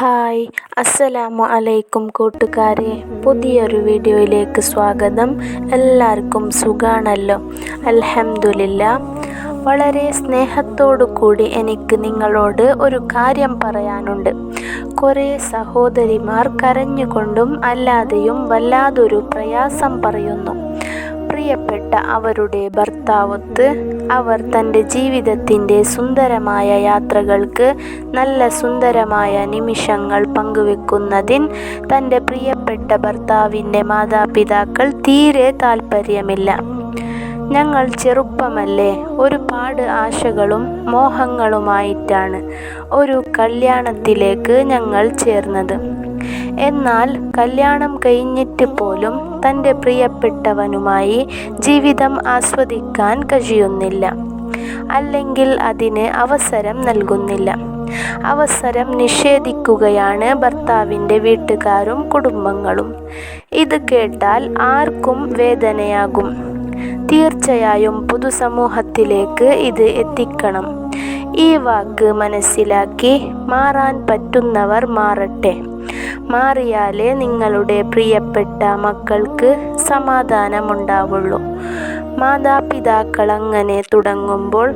Hi അസ്സലാമു അലൈക്കും കൂട്ടുകാരെ, പുതിയൊരു വീഡിയോയിലേക്ക് സ്വാഗതം. എല്ലാവർക്കും സുഖാണല്ലോ? അൽഹംദുലില്ലാ. വളരെ സ്നേഹത്തോടു കൂടി എനിക്ക് നിങ്ങളോട് ഒരു കാര്യം പറയാനുണ്ട്. കുറേ സഹോദരിമാർ കരഞ്ഞുകൊണ്ടും അല്ലാതെയും വല്ലാതൊരു പ്രയാസം പറയുന്നു. പ്രിയപ്പെട്ട അവരുടെ ഭർത്താവൊത്ത് അവർ തൻ്റെ ജീവിതത്തിൻ്റെ സുന്ദരമായ യാത്രകൾക്ക് നല്ല സുന്ദരമായ നിമിഷങ്ങൾ പങ്കുവെക്കുന്നതിന് തൻ്റെ പ്രിയപ്പെട്ട ഭർത്താവിൻ്റെ മാതാപിതാക്കൾ തീരെ താല്പര്യമില്ല. ഞങ്ങൾ ചെറുപ്പമല്ലേ, ഒരുപാട് ആശകളും മോഹങ്ങളുമായിട്ടാണ് ഒരു കല്യാണത്തിലേക്ക് ഞങ്ങൾ ചേർന്നത്. എന്നാൽ കല്യാണം കഴിഞ്ഞിട്ട് പോലും തൻ്റെ പ്രിയപ്പെട്ടവനുമായി ജീവിതം ആസ്വദിക്കാൻ കഴിയുന്നില്ല, അല്ലെങ്കിൽ അതിന് അവസരം നൽകുന്നില്ല. അവസരം നിഷേധിക്കുകയാണ് ഭർത്താവിൻ്റെ വീട്ടുകാരും കുടുംബങ്ങളും. ഇത് കേട്ടാൽ ആർക്കും വേദനയാകും. തീർച്ചയായും പൊതുസമൂഹത്തിലേക്ക് ഇത് എത്തിക്കണം. ഈ വാക്ക് മനസ്സിലാക്കി മാറാൻ പറ്റുന്നവർ മാറട്ടെ. മാറിയാലേ നിങ്ങളുടെ പ്രിയപ്പെട്ട മക്കൾക്ക് സമാധാനമുണ്ടാവുള്ളൂ. മാതാപിതാക്കൾ അങ്ങനെ തുടങ്ങുമ്പോൾ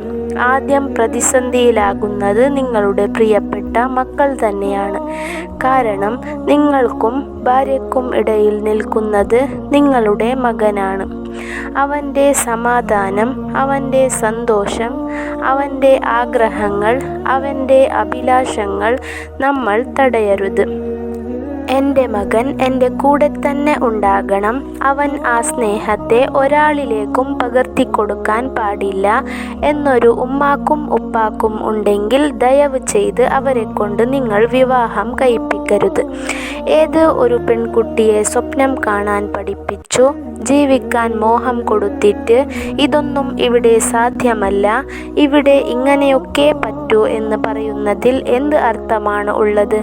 ആദ്യം പ്രതിസന്ധിയിലാകുന്നത് നിങ്ങളുടെ പ്രിയപ്പെട്ട മക്കൾ തന്നെയാണ്. കാരണം നിങ്ങൾക്കും ഭാര്യയ്ക്കും ഇടയിൽ നിൽക്കുന്നത് നിങ്ങളുടെ മകനാണ്. അവൻ്റെ സമാധാനം, അവൻ്റെ സന്തോഷം, അവൻ്റെ ആഗ്രഹങ്ങൾ, അവൻ്റെ അഭിലാഷങ്ങൾ നമ്മൾ തടയരുത്. എൻ്റെ മകൻ എൻ്റെ കൂടെ തന്നെ ഉണ്ടാകണം, അവൻ ആ സ്നേഹത്തെ ഒരാളിലേക്കും പകർത്തിക്കൊടുക്കാൻ പാടില്ല എന്നൊരു ഉമ്മാക്കും ഉപ്പാക്കും ഉണ്ടെങ്കിൽ ദയവ് ചെയ്ത് അവരെ കൊണ്ട് നിങ്ങൾ വിവാഹം കഴിപ്പിക്കരുത്. ഏത് ഒരു പെൺകുട്ടിയെ സ്വപ്നം കാണാൻ പഠിപ്പിച്ചു, ജീവിക്കാൻ മോഹം കൊടുത്തിട്ട് ഇതൊന്നും ഇവിടെ സാധ്യമല്ല, ഇവിടെ ഇങ്ങനെയൊക്കെ പറ്റൂ എന്ന് പറയുന്നതിൽ എന്ത് അർത്ഥമാണ് ഉള്ളത്?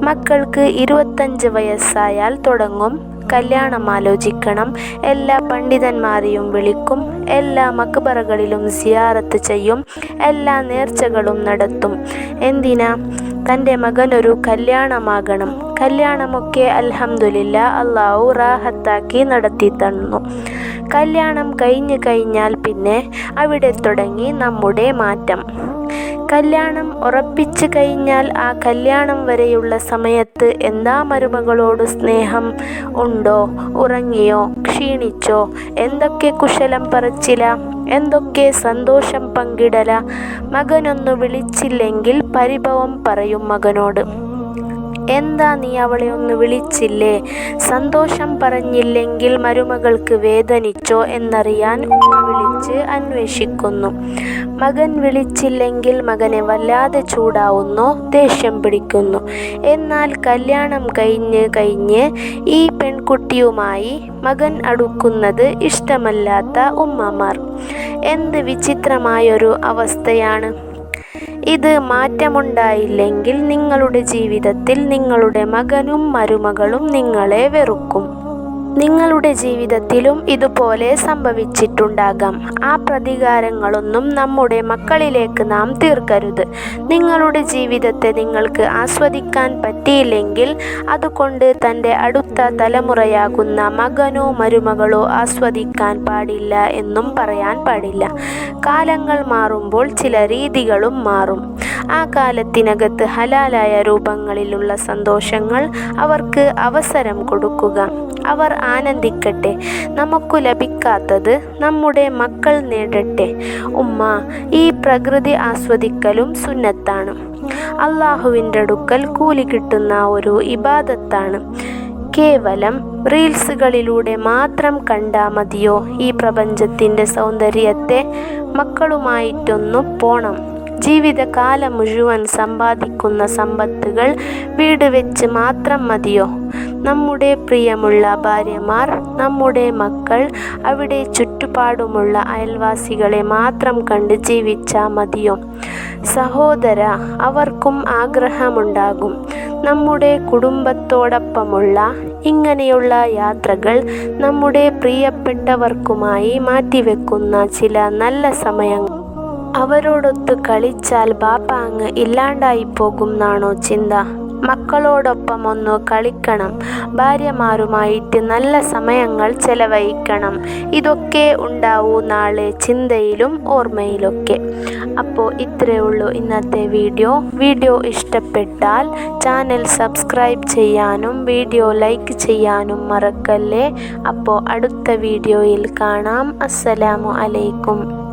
മക്കൾക്ക് 25 വയസ്സായാൽ തുടങ്ങും കല്യാണം ആലോചിക്കണം. എല്ലാ പണ്ഡിതന്മാരെയും വിളിക്കും, എല്ലാ മക്ബറകളിലും സിയാറത്ത് ചെയ്യും, എല്ലാ നേർച്ചകളും നടത്തും. എന്തിനാ? തൻ്റെ മകനൊരു കല്യാണമാകണം. കല്യാണമൊക്കെ അൽഹംദുലില്ലാ അള്ളാഹു റാഹത്താക്കി നടത്തി തന്നു. കല്യാണം കഴിഞ്ഞാൽ പിന്നെ അവിടെ തുടങ്ങി നമ്മുടെ മാറ്റം. കല്യാണം ഉറപ്പിച്ചു കഴിഞ്ഞാൽ ആ കല്യാണം വരെയുള്ള സമയത്ത് എന്താ മരുമകളോട് സ്നേഹം ഉണ്ടോ? ഉറങ്ങിയോ? ക്ഷീണിച്ചോ? എന്തൊക്കെ കുശലം പറച്ചില, എന്തൊക്കെ സന്തോഷം പങ്കിടല. മകനൊന്നു വിളിച്ചില്ലെങ്കിൽ പരിഭവം പറയും മകനോട്. എന്താ നീ അവളെ ഒന്ന് വിളിച്ചില്ലേ? സന്തോഷം പറഞ്ഞില്ലെങ്കിൽ മരുമകൾക്ക് വേദനിച്ചോ എന്നറിയാൻ ഉമ്മ വിളിച്ച് അന്വേഷിക്കുന്നു. മകൻ വിളിച്ചില്ലെങ്കിൽ മകനെ വല്ലാതെ ചൂടാവുന്നു, ദേഷ്യം പിടിക്കുന്നു. എന്നാൽ കല്യാണം കഴിഞ്ഞ് ഈ പെൺകുട്ടിയുമായി മകൻ അടുക്കുന്നത് ഇഷ്ടമല്ലാത്ത ഉമ്മമാർ. എന്ത് വിചിത്രമായൊരു അവസ്ഥയാണ് ഇത്! മാറ്റമുണ്ടായില്ലെങ്കിൽ നിങ്ങളുടെ ജീവിതത്തിൽ നിങ്ങളുടെ മകനും മരുമകളും നിങ്ങളെ വെറുക്കും. നിങ്ങളുടെ ജീവിതത്തിലും ഇതുപോലെ സംഭവിച്ചിട്ടുണ്ടാകാം. ആ പ്രതികാരങ്ങളൊന്നും നമ്മുടെ മക്കളിലേക്ക് നാം തീർക്കരുത്. നിങ്ങളുടെ ജീവിതത്തെ നിങ്ങൾക്ക് ആസ്വദിക്കാൻ പറ്റിയില്ലെങ്കിൽ അതുകൊണ്ട് തൻ്റെ അടുത്ത തലമുറയാകുന്ന മകനോ മരുമകളോ ആസ്വദിക്കാൻ പാടില്ല എന്നും പറയാൻ പാടില്ല. കാലങ്ങൾ മാറുമ്പോൾ ചില രീതികളും മാറും. ആ കാലത്തിനകത്ത് ഹലാലായ രൂപങ്ങളിലുള്ള സന്തോഷങ്ങൾ അവർക്ക് അവസരം കൊടുക്കുക. അവർ ആനന്ദിക്കട്ടെ. നമുക്ക് ലഭിക്കാത്തത് നമ്മുടെ മക്കൾ നേടട്ടെ. ഉമ്മ, ഈ പ്രകൃതി ആസ്വദിക്കലും സുന്നത്താണ്. അള്ളാഹുവിൻ്റെ അടുക്കൽ കൂലി കിട്ടുന്ന ഒരു ഇബാദത്താണ്. കേവലം റീൽസുകളിലൂടെ മാത്രം കണ്ടാൽ മതിയോ ഈ പ്രപഞ്ചത്തിൻ്റെ സൗന്ദര്യത്തെ? മക്കളുമായിട്ടൊന്നു പോണം. ജീവിതകാലം മുഴുവൻ സമ്പാദിക്കുന്ന സമ്പത്തുകൾ വീട് വെച്ച് മാത്രം മതിയോ? നമ്മുടെ പ്രിയമുള്ള ഭാര്യമാർ, നമ്മുടെ മക്കൾ, അവിടെ ചുറ്റുപാടുമുള്ള അയൽവാസികളെ മാത്രം കണ്ട് ജീവിച്ചാൽ മതിയോ? സഹോദര, അവർക്കും ആഗ്രഹമുണ്ടാകും. നമ്മുടെ കുടുംബത്തോടൊപ്പമുള്ള ഇങ്ങനെയുള്ള യാത്രകൾ നമ്മുടെ പ്രിയപ്പെട്ടവർക്കുമായി മാറ്റിവെക്കുന്ന ചില നല്ല സമയങ്ങൾ. അവരോടൊത്ത് കളിച്ചാൽ ബാപ്പ അങ്ങ് ഇല്ലാണ്ടായി പോകും എന്നാണോ ചിന്ത? മക്കളോടൊപ്പം ഒന്ന് കളിക്കണം, ഭാര്യമാരുമായിട്ട് നല്ല സമയങ്ങൾ ചെലവഴിക്കണം. ഇതൊക്കെ ഉണ്ടാവൂ നാളെ ചിന്തയിലും ഓർമ്മയിലൊക്കെ. അപ്പോൾ ഇത്രയേ ഉള്ളൂ ഇന്നത്തെ വീഡിയോ ഇഷ്ടപ്പെട്ടാൽ ചാനൽ സബ്സ്ക്രൈബ് ചെയ്യാനും വീഡിയോ ലൈക്ക് ചെയ്യാനും മറക്കല്ലേ. അപ്പോൾ അടുത്ത വീഡിയോയിൽ കാണാം. അസ്സലാമു അലൈക്കും.